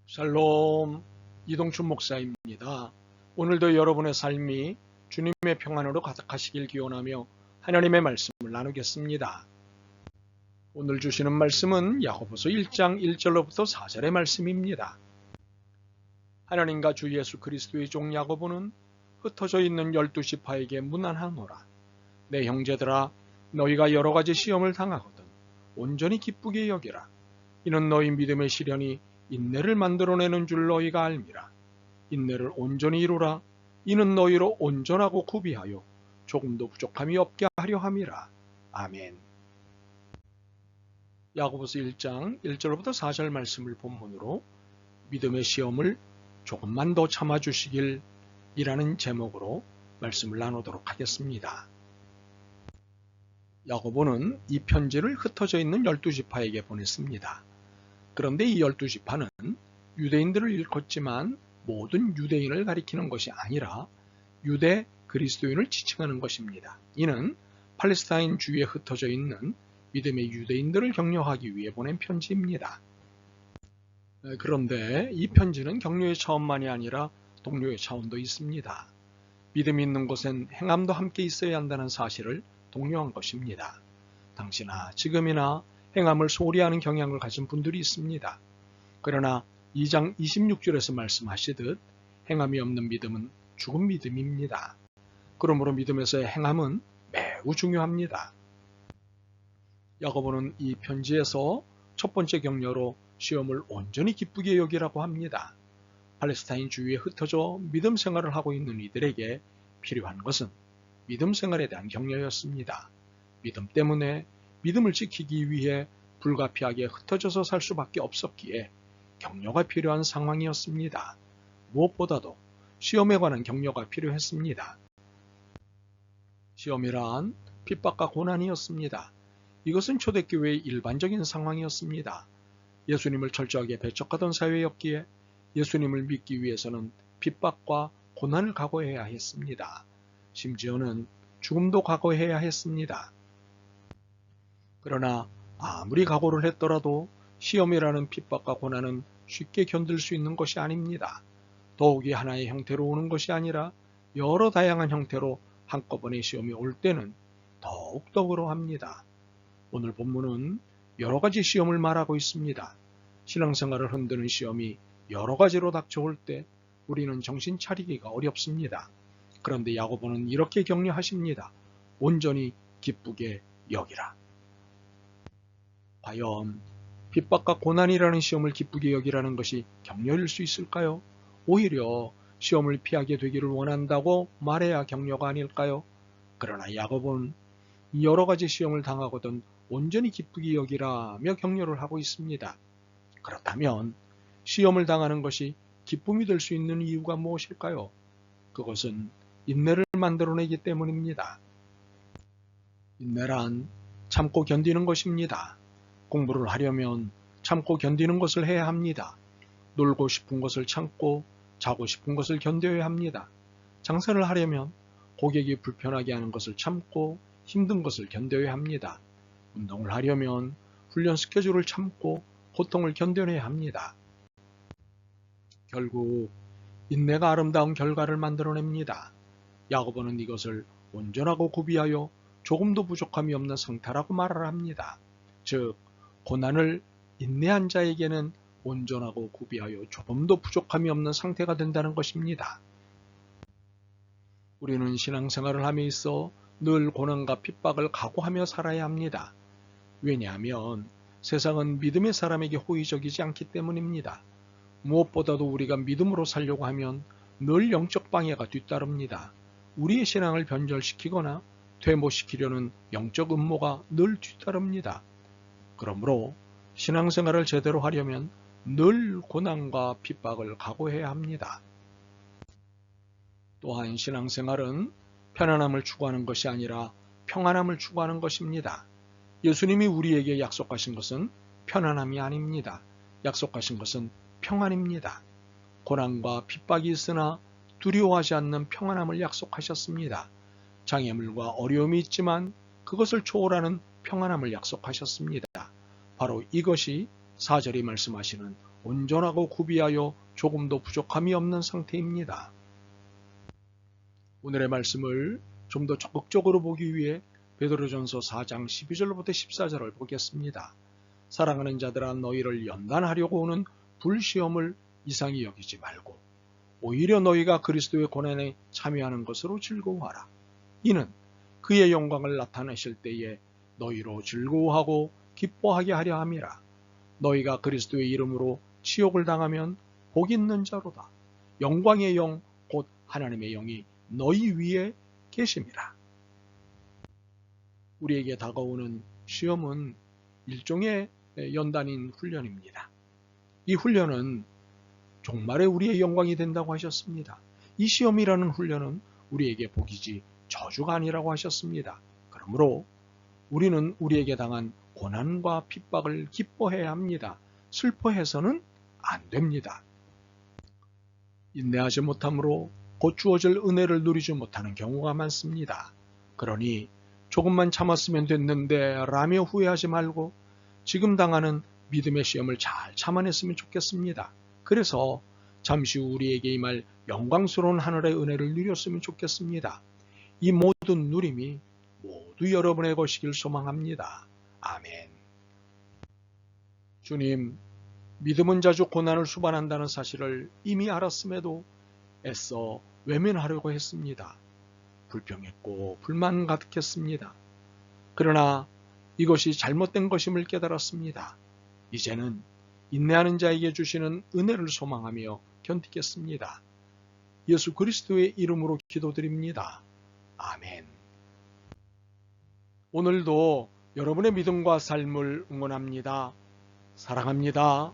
샬롬, 이동춘 목사입니다. 오늘도 여러분의 삶이 주님의 평안으로 가득하시길 기원하며 하나님의 말씀을 나누겠습니다. 오늘 주시는 말씀은 야고보서 1장 1절로부터 4절의 말씀입니다. 하나님과 주 예수 그리스도의 종 야고보는 흩어져 있는 12지파에게 문안하노라. 내 형제들아, 너희가 여러 가지 시험을 당하거든 온전히 기쁘게 여기라. 이는 너희 믿음의 시련이 인내를 만들어내는 줄 너희가 알미라. 인내를 온전히 이루라. 이는 너희로 온전하고 구비하여 조금도 부족함이 없게 하려 함이라. 아멘. 야고보서 1장 1절부터 4절 말씀을 본문으로 믿음의 시험을 조금만 더 참아주시길 이라는 제목으로 말씀을 나누도록 하겠습니다. 야고보는 이 편지를 흩어져 있는 12지파에게 보냈습니다. 그런데 이 12지파는 유대인들을 일컫지만 모든 유대인을 가리키는 것이 아니라 유대 그리스도인을 지칭하는 것입니다. 이는 팔레스타인 주위에 흩어져 있는 믿음의 유대인들을 격려하기 위해 보낸 편지입니다. 그런데 이 편지는 격려의 차원만이 아니라 동료의 차원도 있습니다. 믿음이 있는 곳엔 행함도 함께 있어야 한다는 사실을 독려한 것입니다. 당시나 지금이나 행함을 소홀히 하는 경향을 가진 분들이 있습니다. 그러나 2장 26절에서 말씀하시듯 행함이 없는 믿음은 죽은 믿음입니다. 그러므로 믿음에서의 행함은 매우 중요합니다. 야고보는 이 편지에서 첫 번째 격려로 시험을 온전히 기쁘게 여기라고 합니다. 팔레스타인 주위에 흩어져 믿음 생활을 하고 있는 이들에게 필요한 것은 믿음 생활에 대한 격려였습니다. 믿음 때문에 믿음을 지키기 위해 불가피하게 흩어져서 살 수밖에 없었기에 격려가 필요한 상황이었습니다. 무엇보다도 시험에 관한 격려가 필요했습니다. 시험이란 핍박과 고난이었습니다. 이것은 초대교회의 일반적인 상황이었습니다. 예수님을 철저하게 배척하던 사회였기에 예수님을 믿기 위해서는 핍박과 고난을 각오해야 했습니다. 심지어는 죽음도 각오해야 했습니다. 그러나 아무리 각오를 했더라도 시험이라는 핍박과 고난은 쉽게 견딜 수 있는 것이 아닙니다. 더욱이 하나의 형태로 오는 것이 아니라 여러 다양한 형태로 한꺼번에 시험이 올 때는 더욱더 그러합니다. 오늘 본문은 여러 가지 시험을 말하고 있습니다. 신앙생활을 흔드는 시험이 여러 가지로 닥쳐올 때 우리는 정신 차리기가 어렵습니다. 그런데 야고보는 이렇게 격려하십니다. 온전히 기쁘게 여기라. 과연 핍박과 고난이라는 시험을 기쁘게 여기라는 것이 격려일 수 있을까요? 오히려 시험을 피하게 되기를 원한다고 말해야 격려가 아닐까요? 그러나 야고보는 여러 가지 시험을 당하거든 온전히 기쁘게 여기라며 격려를 하고 있습니다. 그렇다면 시험을 당하는 것이 기쁨이 될 수 있는 이유가 무엇일까요? 그것은 인내를 만들어내기 때문입니다. 인내란 참고 견디는 것입니다. 공부를 하려면 참고 견디는 것을 해야 합니다. 놀고 싶은 것을 참고 자고 싶은 것을 견뎌야 합니다. 장사를 하려면 고객이 불편하게 하는 것을 참고 힘든 것을 견뎌야 합니다. 운동을 하려면 훈련 스케줄을 참고 고통을 견뎌내야 합니다. 결국 인내가 아름다운 결과를 만들어냅니다. 야고보는 이것을 온전하고 구비하여 조금도 부족함이 없는 상태라고 말을 합니다. 즉, 고난을 인내한 자에게는 온전하고 구비하여 조금도 부족함이 없는 상태가 된다는 것입니다. 우리는 신앙생활을 함에 있어 늘 고난과 핍박을 각오하며 살아야 합니다. 왜냐하면 세상은 믿음의 사람에게 호의적이지 않기 때문입니다. 무엇보다도 우리가 믿음으로 살려고 하면 늘 영적 방해가 뒤따릅니다. 우리의 신앙을 변절시키거나 퇴모시키려는 영적 음모가 늘 뒤따릅니다. 그러므로 신앙생활을 제대로 하려면 늘 고난과 핍박을 각오해야 합니다. 또한 신앙생활은 편안함을 추구하는 것이 아니라 평안함을 추구하는 것입니다. 예수님이 우리에게 약속하신 것은 편안함이 아닙니다. 약속하신 것은 평안입니다. 고난과 핍박이 있으나 두려워하지 않는 평안함을 약속하셨습니다. 장애물과 어려움이 있지만 그것을 초월하는 평안함을 약속하셨습니다. 바로 이것이 4절이 말씀하시는 온전하고 구비하여 조금도 부족함이 없는 상태입니다. 오늘의 말씀을 좀 더 적극적으로 보기 위해 베드로전서 4장 12절부터 14절을 보겠습니다. 사랑하는 자들아, 너희를 연단하려고 오는 불시험을 이상히 여기지 말고 오히려 너희가 그리스도의 고난에 참여하는 것으로 즐거워하라. 이는 그의 영광을 나타내실 때에 너희로 즐거워하고 기뻐하게 하려 함이라. 너희가 그리스도의 이름으로 치욕을 당하면 복 있는 자로다. 영광의 영 곧 하나님의 영이 너희 위에 계심이라. 우리에게 다가오는 시험은 일종의 연단인 훈련입니다. 이 훈련은 종말에 우리의 영광이 된다고 하셨습니다. 이 시험이라는 훈련은 우리에게 복이지 저주가 아니라고 하셨습니다. 그러므로 우리는 우리에게 당한 고난과 핍박을 기뻐해야 합니다. 슬퍼해서는 안 됩니다. 인내하지 못함으로 곧 주어질 은혜를 누리지 못하는 경우가 많습니다. 그러니 조금만 참았으면 됐는데 라며 후회하지 말고 지금 당하는 믿음의 시험을 잘 참아냈으면 좋겠습니다. 그래서 잠시 후 우리에게 임할 영광스러운 하늘의 은혜를 누렸으면 좋겠습니다. 이 모든 누림이 모두 여러분의 것이길 소망합니다. 아멘. 주님, 믿음은 자주 고난을 수반한다는 사실을 이미 알았음에도 애써 외면하려고 했습니다. 불평했고 불만 가득했습니다. 그러나 이것이 잘못된 것임을 깨달았습니다. 이제는 인내하는 자에게 주시는 은혜를 소망하며 견디겠습니다. 예수 그리스도의 이름으로 기도드립니다. 아멘. 오늘도 여러분의 믿음과 삶을 응원합니다. 사랑합니다.